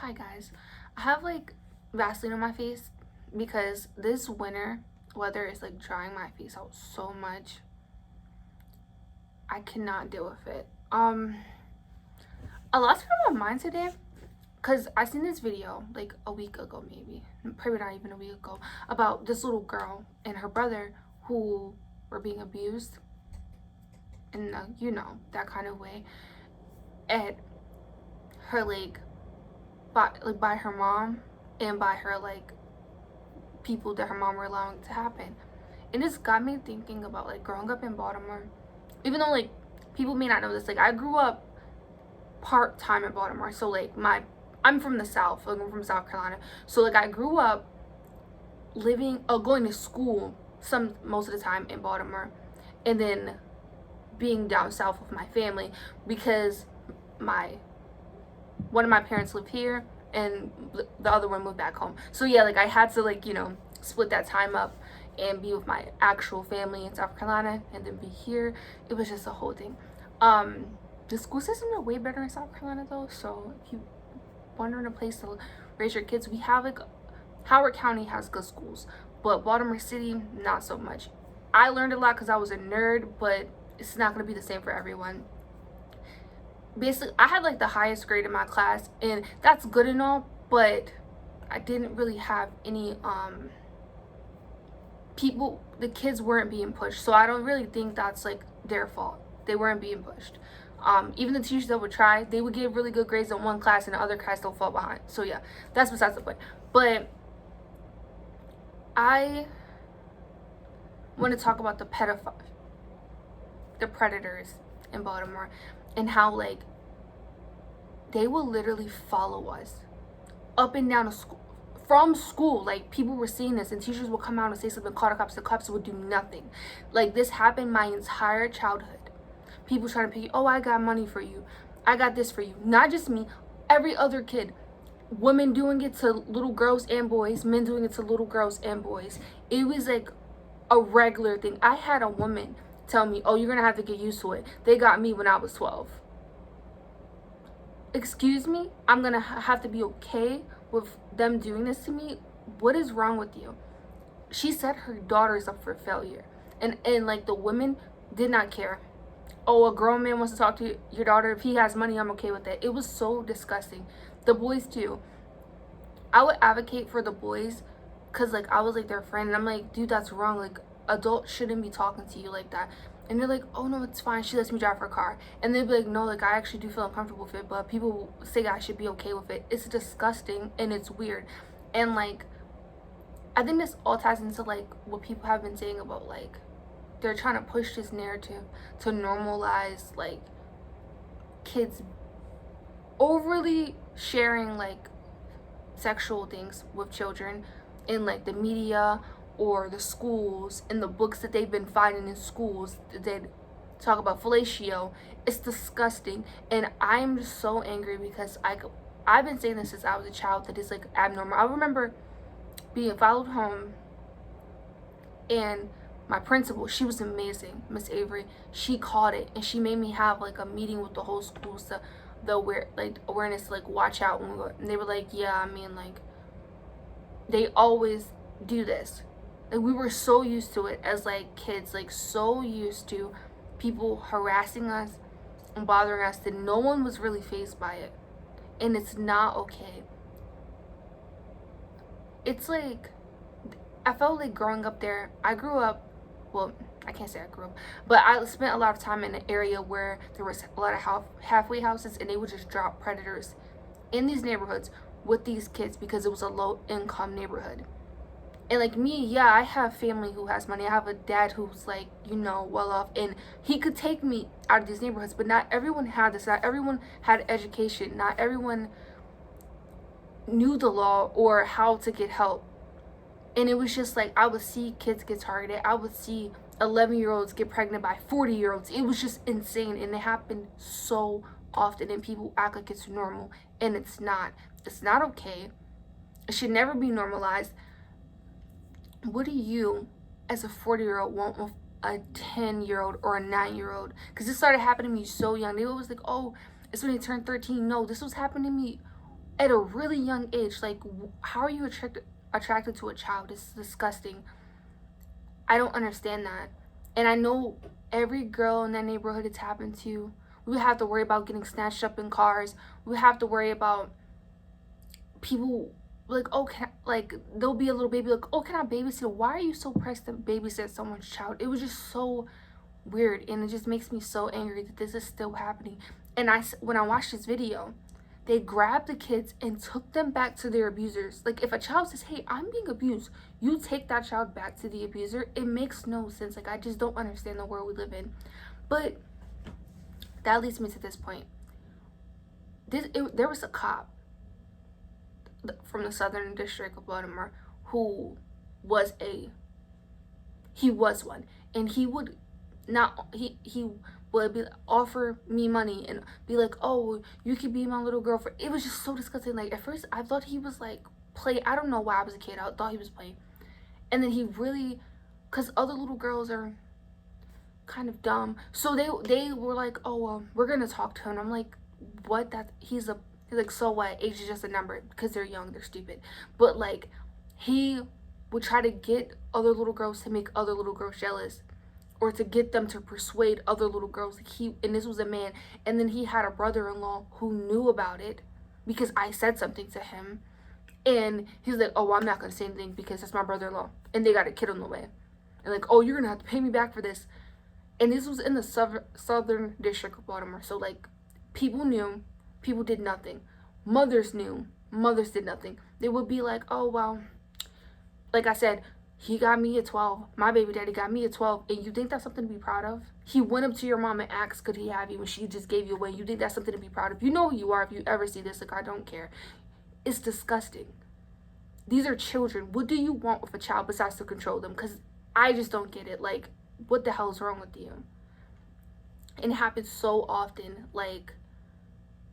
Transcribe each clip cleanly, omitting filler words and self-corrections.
Hi guys, I have like Vaseline on my face because this winter weather is like drying my face out so much. I cannot deal with it. A lot's been on my mind today because I seen this video like a week ago, maybe probably not even a week ago, about this little girl and her brother who were being abused in that kind of way at her by her mom and by her people that her mom were allowing to happen. And this got me thinking about like growing up in Baltimore. Even though like people may not know this, like I grew up part-time in Baltimore. So like I'm from the South, like I'm from South Carolina. So like I grew up going to school most of the time in Baltimore, and then being down south with my family because one of my parents lived here and the other one moved back home. So yeah, like I had to split that time up and be with my actual family in South Carolina and then be here. It was just a whole thing. The school system is way better in South Carolina though. So if you wondering a place to raise your kids, we have like Howard County has good schools, but Baltimore City not so much. I learned a lot because I was a nerd, but it's not going to be the same for everyone. Basically, I had like the highest grade in my class, and that's good and all, but I didn't really have any the kids weren't being pushed, so I don't really think that's like their fault. They weren't being pushed. Even the teachers that would try, they would give really good grades in one class and the other class don't fall behind. So yeah, that's besides the point. But I want to talk about the predators in Baltimore, and how like they will literally follow us up and down from school. Like people were seeing this and teachers would come out and say something, call the cops would do nothing. Like this happened my entire childhood. People trying to pick you, oh, I got money for you, I got this for you. Not just me, every other kid. Women doing it to little girls and boys, men doing it to little girls and boys. It was like a regular thing. I had a woman tell me, oh, you're gonna have to get used to it. They got me when I was 12. Excuse me? I'm gonna have to be okay with them doing this to me? What is wrong with you? She set her daughters up for failure. And like the women did not care. Oh, a grown man wants to talk to your daughter. If he has money, I'm okay with it. It was so disgusting. The boys too. I would advocate for the boys because like I was like their friend, and I'm like, dude, that's wrong. Like adults shouldn't be talking to you like that. And they're like, oh no, it's fine, she lets me drive her car. And they'd be like, no, like I actually do feel uncomfortable with it, but people say I should be okay with it. It's disgusting and it's weird. And like I think this all ties into like what people have been saying about like they're trying to push this narrative to normalize like kids overly sharing like sexual things with children in like the media or the schools, in the books that they've been finding in schools. They talk about fellatio. It's disgusting, and I'm just so angry because I've been saying this since I was a child that is like abnormal. I remember being followed home, and my principal, she was amazing, Miss Avery. She caught it and she made me have like a meeting with the whole school, so awareness to like watch out when we go. And they were like, yeah, I mean like they always do this. Like we were so used to it as like kids, like so used to people harassing us and bothering us that no one was really fazed by it. And it's not okay. It's like I felt like growing up there, I grew up, well, I can't say I grew up, but I spent a lot of time in an area where there was a lot of halfway houses, and they would just drop predators in these neighborhoods with these kids because it was a low income neighborhood. And like me, yeah, I have family who has money. I have a dad who's like, well off, and he could take me out of these neighborhoods, but not everyone had this. Not everyone had education. Not everyone knew the law or how to get help. And it was just like I would see kids get targeted. I would see 11-year-olds get pregnant by 40-year-olds. It was just insane, and it happened so often, and people act like it's normal, and it's not. It's not okay. It should never be normalized. What do you as a 40-year-old want with a 10-year-old or a 9-year-old? Because this started happening to me so young. They was like, oh, it's when they turned 13. No, this was happening to me at a really young age. Like, how are you attracted to a child? It's disgusting. I don't understand that. And I know every girl in that neighborhood it's happened to. We have to worry about getting snatched up in cars. We have to worry about people like, oh, like, there'll be a little baby like, oh, can I babysit? Why are you so pressed to babysit someone's child? It was just so weird, and it just makes me so angry that this is still happening. And when I watched this video, they grabbed the kids and took them back to their abusers. Like, if a child says, hey, I'm being abused, you take that child back to the abuser. It makes no sense. Like, I just don't understand the world we live in. But that leads me to this point. There was a cop from the Southern District of Baltimore who was one, and he would would offer me money and be like, oh, you could be my little girlfriend. It was just so disgusting. Like, at first I thought he was like playing. I don't know why I was a kid, I thought he was playing. And then he really, because other little girls are kind of dumb, so they were like, oh, well, we're gonna talk to him. I'm like, what? He's like, so what? Age is just a number. Because they're young, they're stupid. But like, he would try to get other little girls to make other little girls jealous, or to get them to persuade other little girls. Like, and this was a man, and then he had a brother-in-law who knew about it because I said something to him, and he's like, oh, well, I'm not gonna say anything because that's my brother-in-law, and they got a kid on the way, and like, oh, you're gonna have to pay me back for this. And this was in the Southern District of Baltimore. So like, people knew, people did nothing. Mothers knew, mothers did nothing. They would be like, oh, well, like I said, he got me at 12. My baby daddy got me at 12. And you think that's something to be proud of? He went up to your mom and asked, could he have you? And she just gave you away. You think that's something to be proud of? You know who you are if you ever see this. Like, I don't care. It's disgusting. These are children. What do you want with a child besides to control them? Because I just don't get it. Like, what the hell is wrong with you? And it happens so often. Like,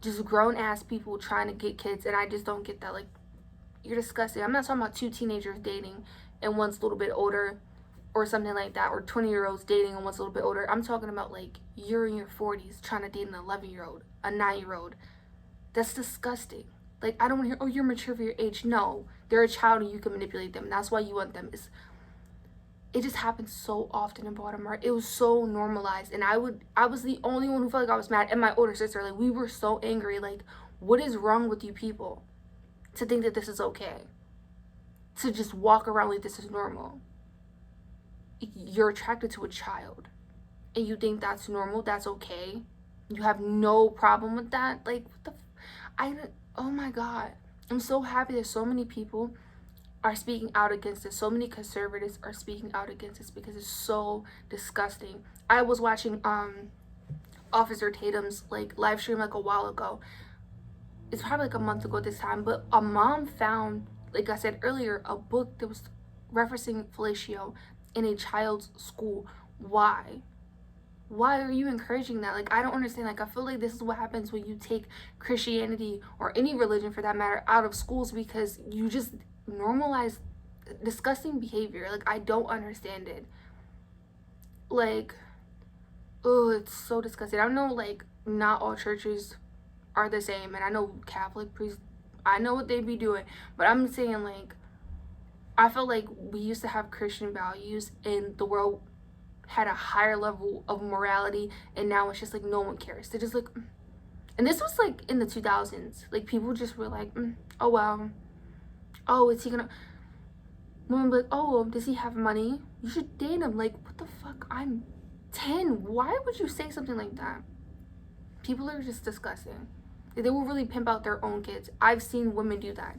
just grown-ass people trying to get kids. And I just don't get that. Like, you're disgusting. I'm not talking about two teenagers dating and one's a little bit older or something like that, or 20-year-olds dating and one's a little bit older. I'm talking about, like, you're in your 40s trying to date an 11-year-old, a 9-year-old. That's disgusting. Like, I don't want to hear, oh, you're mature for your age. No, they're a child and you can manipulate them. That's why you want them. It just happens so often in Baltimore. It was so normalized, and I was the only one who felt like I was mad. And my older sister, like, we were so angry. Like, what is wrong with you people to think that this is okay? To just walk around like this is normal. You're attracted to a child, and you think that's normal, that's okay. You have no problem with that. Like, what the oh my God. I'm so happy that so many people are speaking out against it. So many conservatives are speaking out against this because it's so disgusting. I was watching Officer Tatum's like live stream like a while ago. It's probably like a month ago this time, but a mom found, like I said earlier, a book that was referencing fellatio in a child's school. Why are you encouraging that? Like, I don't understand. Like, I feel like this is what happens when you take Christianity or any religion for that matter out of schools, because you just normalize disgusting behavior. Like, I don't understand it. Like, oh, it's so disgusting. I know, like, not all churches are the same, and I know Catholic priests, I know what they be doing, but I'm saying, like, I feel like we used to have Christian values and the world had a higher level of morality, and now it's just like no one cares. They're just like, and this was like in the 2000s. Like, people just were like, oh well, oh, is he gonna, woman be like, oh, does he have money? You should date him. Like, what the fuck? I'm 10. Why would you say something like that? People are just disgusting. They will really pimp out their own kids. I've seen women do that,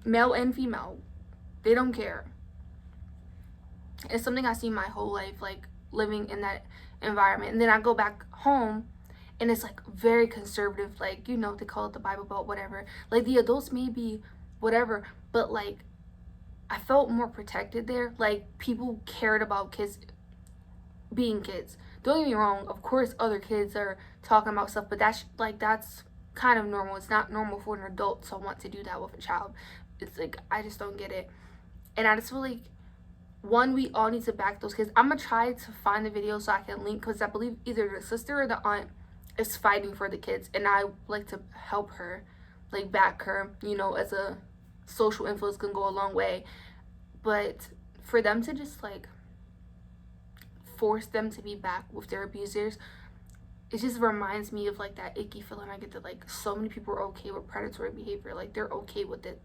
male and female. They don't care. It's something I see my whole life, like, living in that environment. And then I go back home, and it's, like, very conservative. Like, you know, they call it the Bible Belt, whatever. Like, the adults may be whatever, but, like, I felt more protected there. Like, people cared about kids being kids. Don't get me wrong. Of course, other kids are talking about stuff, but that's kind of normal. It's not normal for an adult to want to do that with a child. It's, like, I just don't get it. And I just feel like, one, we all need to back those kids. I'm gonna try to find the video so I can link, because I believe either the sister or the aunt is fighting for the kids, and I like to help her. like back her, you know, as a social influence can go a long way. But for them to just like force them to be back with their abusers, it just reminds me of like that icky feeling I get that like so many people are okay with predatory behavior. Like they're okay with it.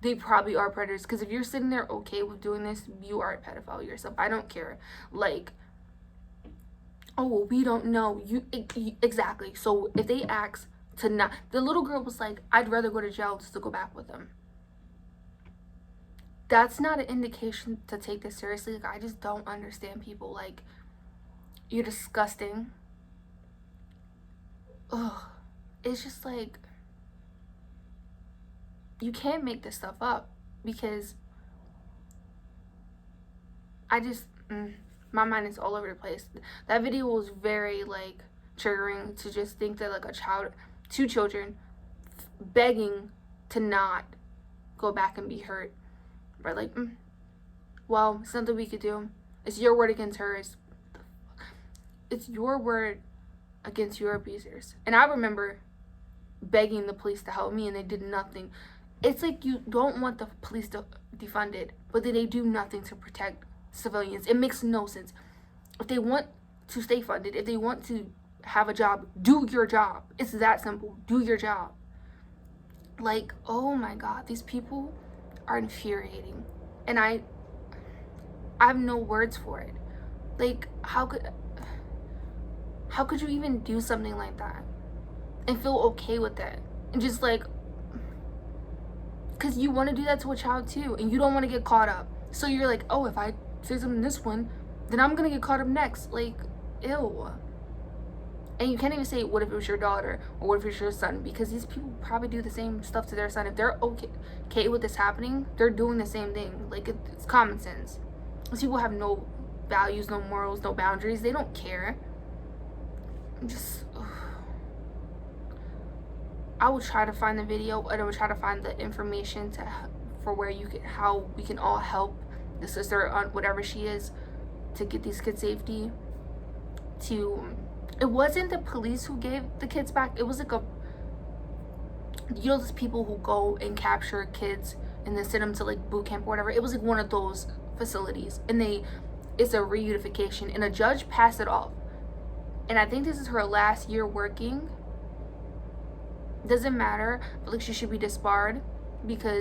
They probably are predators, because if you're sitting there okay with doing this, you are a pedophile yourself. I don't care. Like, oh well, we don't know you exactly. So if they ask to not, the little girl was like, I'd rather go to jail just to go back with them. That's not an indication to take this seriously. Like, I just don't understand people. Like, you're disgusting. Ugh. It's just like, you can't make this stuff up, because I just my mind is all over the place. That video was very like triggering, to just think that like a child, two children begging to not go back and be hurt. Right? Like, well, it's nothing we could do. It's your word against hers. It's your word against your abusers. And I remember begging the police to help me, and they did nothing. It's like you don't want the police to defund it, but then they do nothing to protect civilians. It makes no sense. If they want to stay funded, if they want to have a job, do your job. It's that simple. Do your job. Like, oh my God, these people are infuriating, and I have no words for it. Like, how could you even do something like that and feel okay with that, and just like, because you want to do that to a child too, and you don't want to get caught up, so you're like, oh, if I say something in this one, then I'm gonna get caught up next. Like, ew. And you can't even say, what if it was your daughter, or what if it's your son, because these people probably do the same stuff to their son. If they're okay with this happening, they're doing the same thing. Like, it's common sense. These people have no values, no morals, no boundaries. They don't care. Just, I will try to find the video, and I will try to find the information for where you can, how we can all help the sister on whatever she is, to get these kids safety. It wasn't the police who gave the kids back. It was like those people who go and capture kids and then send them to like boot camp or whatever. It was like one of those facilities, and it's a reunification, and a judge passed it off. And I think this is her last year working. Doesn't matter, but like, she should be disbarred, because